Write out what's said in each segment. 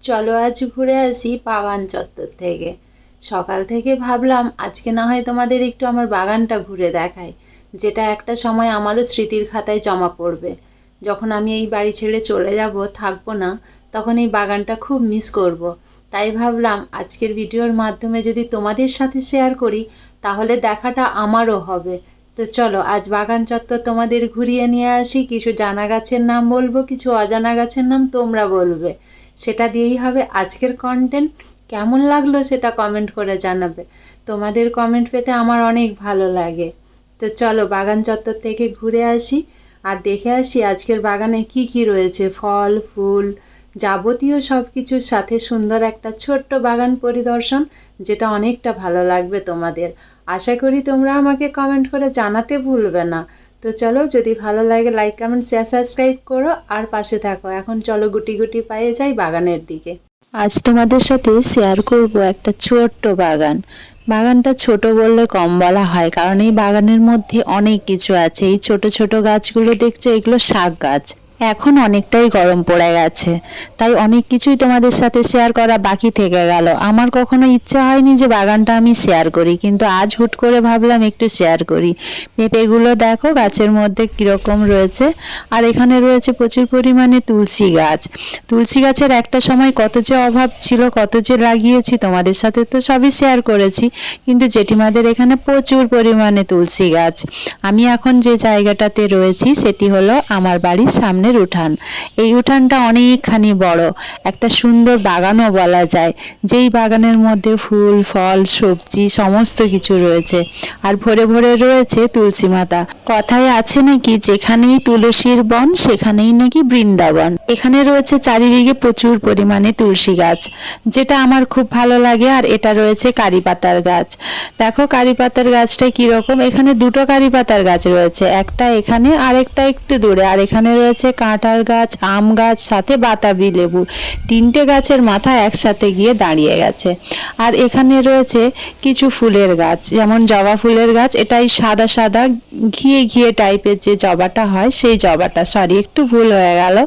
চলো আজ ঘুরে আসি বাগান চত্বর থেকে। সকাল থেকে ভাবলাম আজকে না হয় তোমাদের একটু আমার বাগানটা ঘুরে দেখাই, যেটা একটা সময় আমারও স্মৃতির খাতায় জমা পড়বে। যখন আমি এই বাড়ি ছেড়ে চলে যাব, থাকবো না, তখন এই বাগানটা খুব মিস করব। তাই ভাবলাম আজকের ভিডিওর মাধ্যমে যদি তোমাদের সাথে শেয়ার করি, তাহলে দেখাটা আমারও হবে। তো চলো আজ বাগান চত্বর তোমাদের ঘুরিয়ে নিয়ে আসি। কিছু জানা গাছের নাম বলবো, কিছু অজানা গাছের নাম তোমরা বলবে, সেটা দিয়েই হবে আজকের কন্টেন্ট। কেমন লাগলো সেটা কমেন্ট করে জানাবে। তোমাদের কমেন্ট পেতে আমার অনেক ভালো লাগে। তো চলো বাগান চত্বর থেকে ঘুরে আসি আর দেখে আসি আজকের বাগানে কি কি রয়েছে, ফল ফুল যাবতীয় সব কিছুর সাথে সুন্দর একটা ছোট্ট বাগান পরিদর্শন, যেটা অনেকটা ভালো লাগবে তোমাদের। আশা করি তোমরা আমাকে কমেন্ট করে জানাতে ভুলবে না। তো চলো, যদি ভালো লাগে লাইক কমেন্ট শেয়ার সাবস্ক্রাইব করো আর পাশে থাকো। এখন চলো গুটি গুটি পায়ে যাই বাগানের দিকে। আজ তোমাদের সাথে শেয়ার করব একটা ছোট্ট বাগান। বাগানটা ছোট বললে কম বলা হয়, কারণ এই বাগানের মধ্যে অনেক কিছু আছে। এই ছোট ছোট গাছগুলো দেখছো, এগুলো শাক গাছ। এখন অনেকটাই গরম পড়ে গেছে, তাই অনেক কিছুই তোমাদের সাথে শেয়ার করা বাকি থেকে গেল। আমার কখনো ইচ্ছা হয়নি যে বাগানটা আমি শেয়ার করি, কিন্তু আজ হুট করে ভাবলাম একটু শেয়ার করি। পেঁপেগুলো দেখো গাছের মধ্যে কীরকম রয়েছে। আর এখানে রয়েছে প্রচুর পরিমাণে তুলসী গাছ। তুলসী গাছের একটা সময় কত যে অভাব ছিল, কত যে লাগিয়েছি, তোমাদের সাথে তো সবই শেয়ার করেছি। কিন্তু জেঠিমাদের এখানে প্রচুর পরিমাণে তুলসী গাছ। আমি এখন যে জায়গাটাতে রয়েছি সেটি হলো আমার বাড়ির সামনের উঠান। এই উঠানটা অনেকখানি বড়, একটা সুন্দর বাগানও বলা যায়। যেই বাগানের মধ্যে ফুল ফল সবজি সমস্ত কিছু রয়েছে, আর ভরে ভরে রয়েছে তুলসী মাতা। কথায় আছে নাকি, যেখানেই তুলসীর বন সেখানেই নাকি বৃন্দাবন। এখানে রয়েছে চারিদিকে প্রচুর পরিমাণে তুলসী গাছ, যেটা আমার খুব ভালো লাগে। আর এটা রয়েছে কারি পাতার গাছ। দেখো কারি পাতার গাছটা কিরকম, এখানে দুটো কারি পাতার গাছ রয়েছে, একটা এখানে আর একটা একটু দূরে। আর এখানে রয়েছে কাঁঠাল গাছ, আম গাছ, সাথে বাতাবি লেবু। তিনটে গাছের মাথা একসাথে গিয়ে দাঁড়িয়ে গেছে। আর এখানে রয়েছে কিছু ফুলের গাছ, যেমন জবা ফুলের গাছ। এটাই সাদা সাদা ঘিয়ে ঘিয়ে টাইপের যে জবাটা হয়, সেই জবাটা, সরি একটু ভুল হয়ে গেল।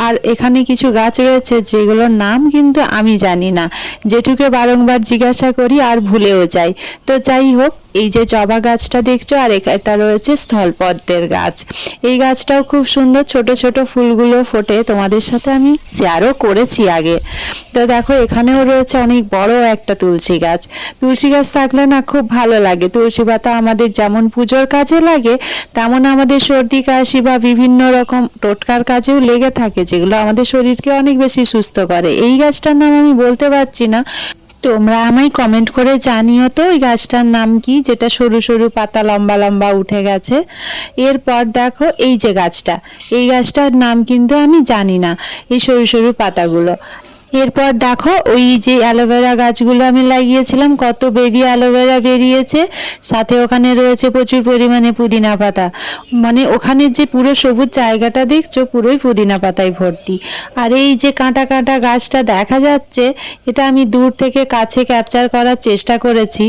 আর এখানে কিছু গাছ রয়েছে যেগুলোর নাম কিন্তু আমি জানি না, যেটুকে বারংবার জিজ্ঞাসা করি আর ভুলেও যাই। তো যাই হোক, এই যে জবা গাছটা দেখছো, আর এটা রয়েছে স্থলপদ্মের গাছ। এই গাছটাও খুব সুন্দর, ছোট ছোট ফুলগুলো ফোটে, তোমাদের সাথে আমি শেয়ারও করেছি আগে। তো দেখো এখানেও রয়েছে অনেক বড় একটা তুলসী গাছ। তুলসী গাছ থাকলে না খুব ভালো লাগে। তুলসী পাতা আমাদের যেমন পুজোর কাজে লাগে, তেমন আমাদের সর্দি কাশি বা বিভিন্ন রকম টোটকার কাজেও লেগে থাকে, যেগুলো আমাদের শরীরকে অনেক বেশি সুস্থ করে। এই গাছটার নাম আমি বলতে পারছি না, তোমরা আমায় কমেন্ট করে জানিও তো ওই গাছটার নাম কি, যেটা সরু সরু পাতা লম্বা লম্বা উঠে গেছে। এরপর দেখো এই যে গাছটা, এই গাছটার নাম কিন্তু আমি জানি না, এই সরু সরু পাতাগুলো। এরপর দেখো ওই যে অ্যালোভেরা গাছগুলো আমি লাগিয়েছিলাম, কত বেবি অ্যালোভেরা বেরিয়েছে। সাথে ওখানে রয়েছে প্রচুর পরিমাণে পুদিনা পাতা। মানে ওখানে যে পুরো সবুজ জায়গাটা দেখছো, পুরোই পুদিনা পাতায় ভর্তি। আর এই যে কাঁটা কাঁটা গাছটা দেখা যাচ্ছে, এটা আমি দূর থেকে কাছে ক্যাপচার করার চেষ্টা করেছি।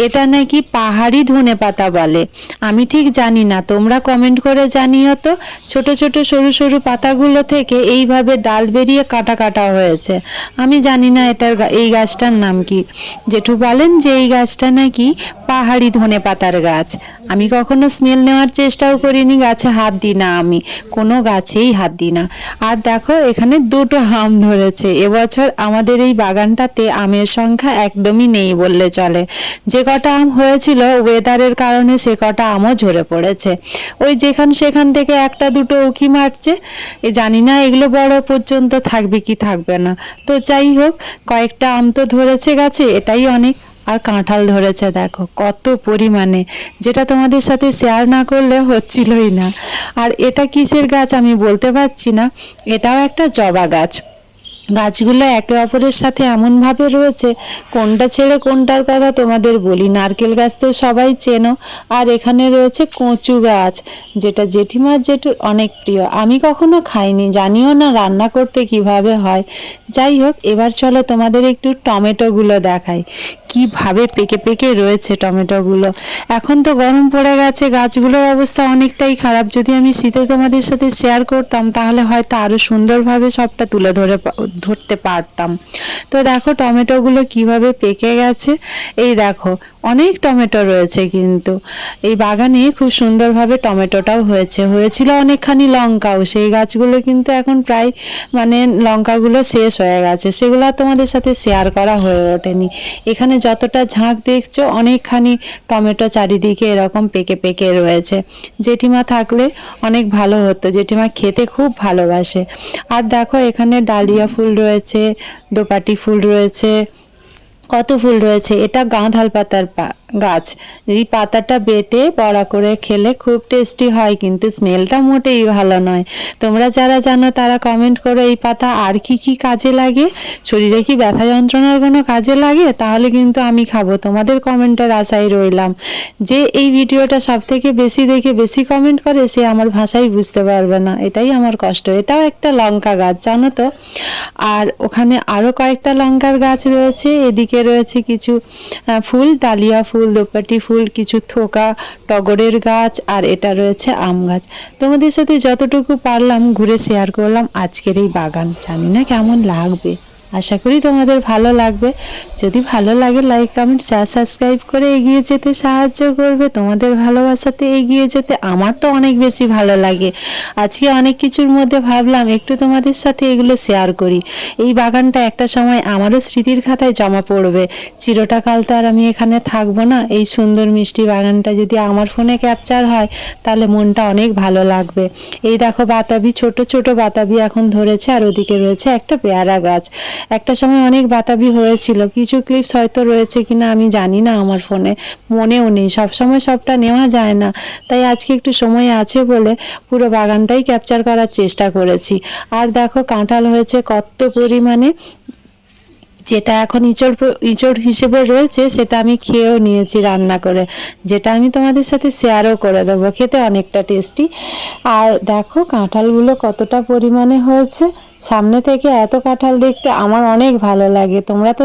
এটা নাকি পাহাড়ি ধনে পাতা বলে, আমি ঠিক জানি না, তোমরা কমেন্ট করে জানিও তো। ছোট ছোট সরু সরু পাতাগুলো থেকে এইভাবে ডাল বেরিয়ে কাটা কাটা হয়েছে। আমি জানি না এই গাছটার নাম কি। জেঠু বলেন যে এই গাছটা নাকি পাহাড়ি ধনে পাতার গাছ। আমি কখনো স্মেল নেওয়ার চেষ্টাও করিনি, গাছে হাত দিই না, আমি কোনো গাছেই হাত দিই না। আর দেখো এখানে দুটো আম ধরেছে। এবছর আমাদের এই বাগানটাতে আমের সংখ্যা একদমই নেই বললে চলে। যে কটা আম হয়েছিল ওয়েদারের কারণে সে কটা আমও ঝরে পড়েছে। ওই সেখান থেকে একটা দুটো উকি মারছে। জানি না এগুলো বড় পর্যন্ত থাকবে কি থাকবে না। তো যাই হোক, কয়েকটা আম তো ধরেছে গাছে, এটাই অনেক। আর কাঁঠাল ধরেছে দেখো কত পরিমাণে, যেটা তোমাদের সাথে শেয়ার না করলে হচ্ছিলই না। আর এটা কিসের গাছ আমি বলতে পারছি না, এটাও একটা জবা গাছ। গাছগুলো একে অপরের সাথে এমনভাবে রয়েছে, কোনটা ছেড়ে কোনটার কথা তোমাদের বলি। নারকেল গাছ তো সবাই চেনো। আর এখানে রয়েছে কচু গাছ, যেটা জেঠিমার জেঠুর অনেক প্রিয়। আমি কখনো খাইনি, জানিও না রান্না করতে কিভাবে হয়। যাই হোক, এবার চলো তোমাদের একটু টমেটোগুলো দেখাই, কিভাবে পেকে পেকে রয়েছে টমেটোগুলো। এখন তো গরম পড়ে গেছে, গাছগুলোর অবস্থা অনেকটাই খারাপ। যদি আমি শীতে তোমাদের সাথে শেয়ার করতাম, তাহলে হয়তো আরো সুন্দরভাবে সবটা তুলে ধরতে পারতাম। তো দেখো টমেটোগুলো কিভাবে পেকে গেছে। এই দেখো অনেক টমেটো রয়েছে, কিন্তু এই বাগানে খুব সুন্দরভাবে টমেটোটাও হয়েছিল অনেকখানি লঙ্কাও। সেই গাছগুলো কিন্তু এখন প্রায় মানে লঙ্কাগুলো শেষ হয়ে গেছে, সেগুলো আর তোমাদের সাথে শেয়ার করা হয়ে ওঠেনি। এখানে যতটা ঝাঁক দেখছো অনেকখানি টমেটো চারিদিকে এরকম পেকে পেকে রয়েছে। জেঠিমা থাকলে অনেক ভালো হতো, জেঠিমা খেতে খুব ভালোবাসে। আর দেখো এখানে ডালিয়া ফুল রয়েছে, দোপাটি ফুল রয়েছে, কত ফুল রয়েছে। এটা গাঁধাল পাতার গাছ। এই পাতাটা বেটে বড়া করে খেলে খুব টেস্টি হয়, কিন্তু স্মেলটা মোটেই ভালো নয়। তোমরা যারা জানো তারা কমেন্ট করো এই পাতা আর কি কি কাজে লাগে। শরীরে কি ব্যথা যন্ত্রণার কোনো কাজে লাগে? তাহলে কিন্তু আমি খাবো। তোমাদের কমেন্টের আশায় রইলাম। যে এই ভিডিওটা সব থেকে বেশি দেখে বেশি কমেন্ট করে সে আমার ভাষাই বুঝতে পারবে না, এটাই আমার কষ্ট। এটাও একটা লঙ্কা গাছ জানো তো। আর ওখানে আরও কয়েকটা লঙ্কার গাছ রয়েছে। এদিকে রয়েছে কিছু ফুল, ডালিয়া ফুল, দোপাটি ফুল, কিছু থোকা টগরের গাছ, আর এটা রয়েছে আম গাছ। তোমাদের সাথে যতটুকু পারলাম ঘুরে শেয়ার করলাম আজকের এই বাগান। জানি না কেমন লাগবে, আশা করি তোমাদের ভালো লাগবে। যদি ভালো লাগে লাইক কমেন্ট শেয়ার সাবস্ক্রাইব করে এগিয়ে যেতে সাহায্য করবে। তোমাদের ভালোবাসাতে এগিয়ে যেতে আমার তো অনেক বেশি ভালো লাগে। আজকে অনেক কিছুর মধ্যে ভাবলাম একটু তোমাদের সাথে এগুলো শেয়ার করি। এই বাগানটা একটা সময় আমারও স্মৃতির খাতায় জমা পড়বে। চিরটাকাল তো আর আমি এখানে থাকবো না। এই সুন্দর মিষ্টি বাগানটা যদি আমার ফোনে ক্যাপচার হয় তাহলে মনটা অনেক ভালো লাগবে। এই দেখো বাতাবি, ছোট ছোট বাতাবি এখন ধরেছে, আর ওদিকে রয়েছে একটা পেয়ারা গাছ। একটা সময় অনেক বাতাবি হয়েছিল, কিছু ক্লিপস হয়তো রয়েছে কিনা আমি জানি না, আমার ফোনে মনেও নেই, সবসময় সবটা নেওয়া যায় না। তাই আজকে একটু সময় আছে বলে পুরো বাগানটাই ক্যাপচার করার চেষ্টা করেছি। আর দেখো কাঁঠাল হয়েছে কত পরিমাণে। যেটা এখন ইঁচড় হিসেবে রয়েছে সেটা আমি খেয়েও নিয়েছি রান্না করে, যেটা আমি তোমাদের সাথে শেয়ারও করে দেবো। খেতে অনেকটা টেস্টি। আর দেখো কাঁঠালগুলো কতটা পরিমাণে হয়েছে। সামনে থেকে এত কাঁঠাল দেখতে আমার অনেক ভালো লাগে। তোমরা তো